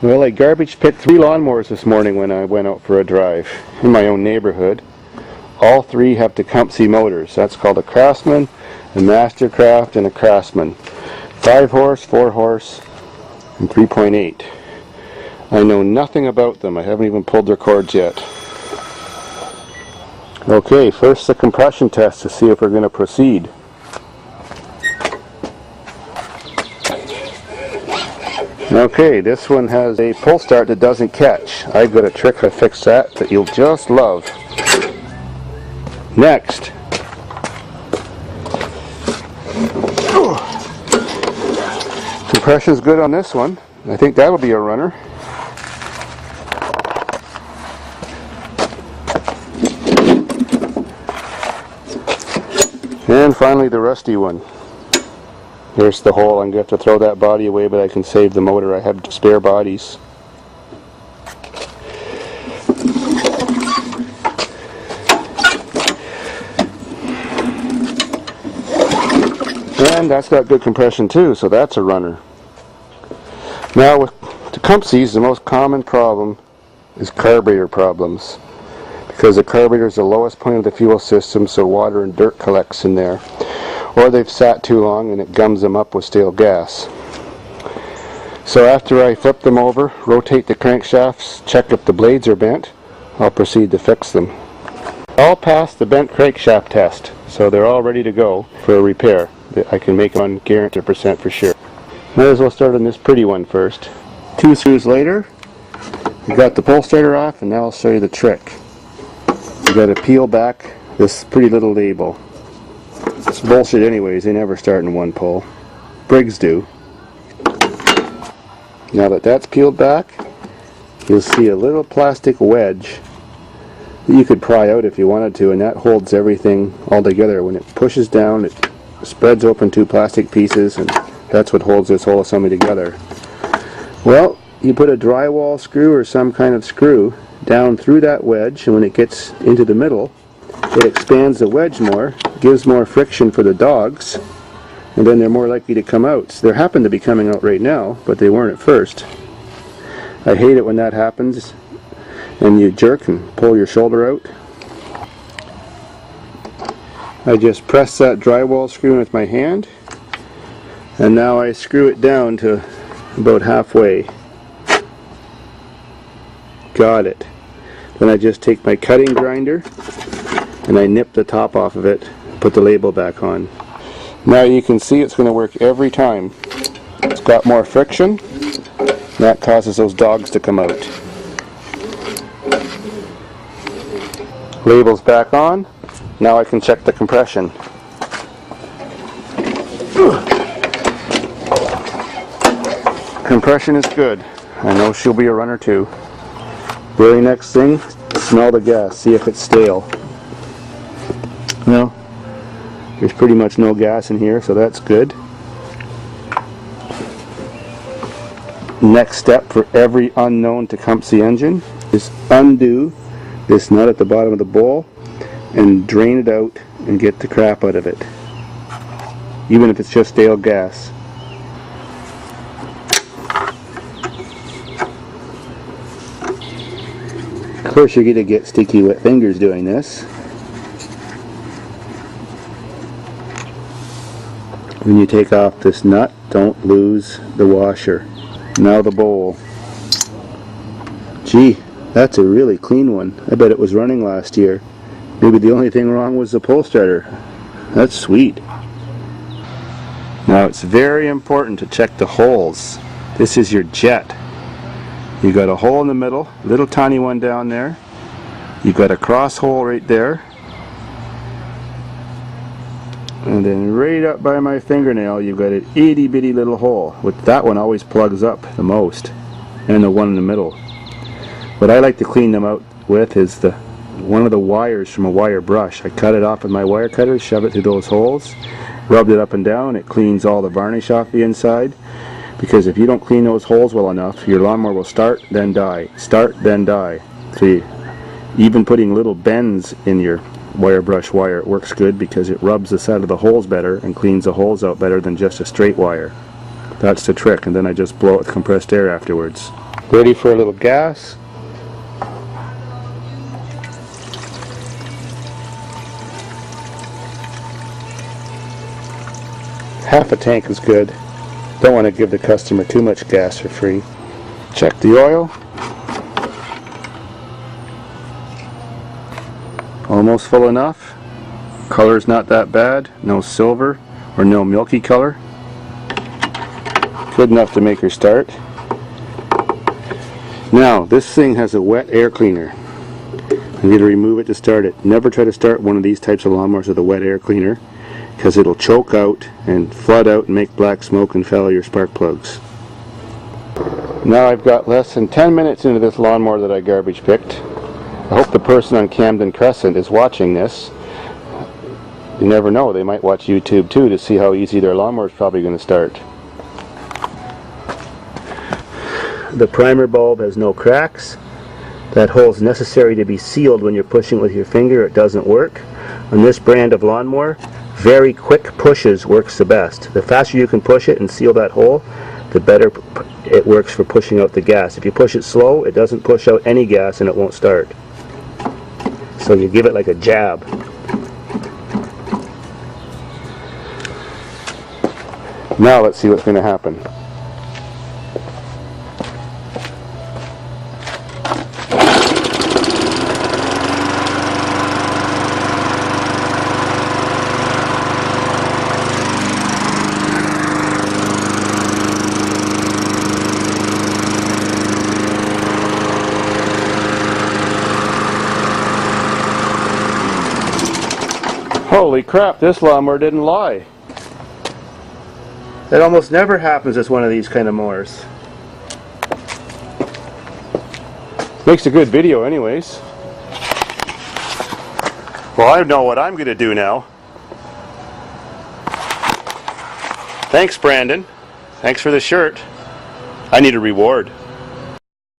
Well, I garbage picked 3 lawnmowers this morning when I went out for a drive in my own neighborhood. All 3 have techumseh motors. That's called a Craftsman, a Mastercraft, and a Craftsman. 5 horse, 4 horse, and 3.8. I know nothing about them. I haven't even pulled their cords yet. Okay, first the compression test to see if we're going to proceed. Okay, this one has a pull start that doesn't catch. I've got a trick to fix that you'll just love. Next, compression's good on this one. I think that'll be a runner. And finally the rusty one. Here's the hole. I'm going to have to throw that body away, but I can save the motor. I have spare bodies. And that's got good compression too, so that's a runner. Now with techumsehs, the most common problem is carburetor problems. Because the carburetor is the lowest point of the fuel system, so water and dirt collects in there. Or they've sat too long and it gums them up with stale gas. So after I flip them over, rotate the crankshafts, check if the blades are bent, I'll proceed to fix them. All passed the bent crankshaft test, so they're all ready to go for a repair. I can make them guaranteed % for sure. Might as well start on this pretty one first. 2 screws later, we got the pull starter off, and now I'll show you the trick. You got to peel back this pretty little label. It's bullshit anyways, they never start in one pull. Briggs do. Now that that's peeled back, you'll see a little plastic wedge that you could pry out if you wanted to, and that holds everything all together. When it pushes down, it spreads open 2 plastic pieces, and that's what holds this whole assembly together. Well, you put a drywall screw or some kind of screw down through that wedge, and when it gets into the middle, it expands the wedge more, gives more friction for the dogs, and then they're more likely to come out. So they happen to be coming out right now, but they weren't at first. I hate it when that happens and you jerk and pull your shoulder out. I just press that drywall screw with my hand, and now I screw it down to about halfway. Got it. Then I just take my cutting grinder and I nip the top off of it, put the label back on. Now you can see it's going to work every time. It's got more friction, and that causes those dogs to come out. Label's back on. Now I can check the compression. Compression is good. I know she'll be a runner too. Very next thing, smell the gas, see if it's stale. Well, there's pretty much no gas in here, so that's good. Next step for every unknown techumseh engine is undo this nut at the bottom of the bowl and drain it out and get the crap out of it, even if it's just stale gas. Of course you're going to get sticky wet fingers doing this. When you take off this nut, don't lose the washer. Now the bowl. Gee, that's a really clean one. I bet it was running last year. Maybe the only thing wrong was the pull starter. That's sweet. Now it's very important to check the holes. This is your jet. You got a hole in the middle, little tiny one down there. You got a cross hole right there. And then right up by my fingernail, you've got an itty bitty little hole. With that one always plugs up the most, and the one in the middle. What I like to clean them out with is one of the wires from a wire brush. I cut it off with my wire cutter, shove it through those holes, rubbed it up and down. It cleans all the varnish off the inside. Because if you don't clean those holes well enough, your lawnmower will start, then die. Start, then die. So even putting little bends in your wire brush wire, it works good because it rubs the side of the holes better and cleans the holes out better than just a straight wire. That's the trick, and then I just blow it with compressed air afterwards. Ready for a little gas. Half a tank is good. Don't want to give the customer too much gas for free. Check the oil. Almost full enough. Color's not that bad. No silver or no milky color. Good enough to make her start. Now, this thing has a wet air cleaner. I'm going to remove it to start it. Never try to start one of these types of lawnmowers with a wet air cleaner, because it'll choke out and flood out and make black smoke and foul your spark plugs. Now I've got less than 10 minutes into this lawnmower that I garbage picked. I hope the person on Camden Crescent is watching this. You never know, they might watch YouTube too to see how easy their lawnmower is probably going to start. The primer bulb has no cracks. That hole is necessary to be sealed when you're pushing with your finger. It doesn't work. On this brand of lawnmower, very quick pushes works the best. The faster you can push it and seal that hole, the better it works for pushing out the gas. If you push it slow, it doesn't push out any gas and it won't start. So you give it like a jab. Now let's see what's going to happen. Holy crap, this lawnmower didn't lie. That almost never happens with one of these kind of mowers. Makes a good video anyways. Well, I know what I'm going to do now. Thanks, Brandon. Thanks for the shirt. I need a reward.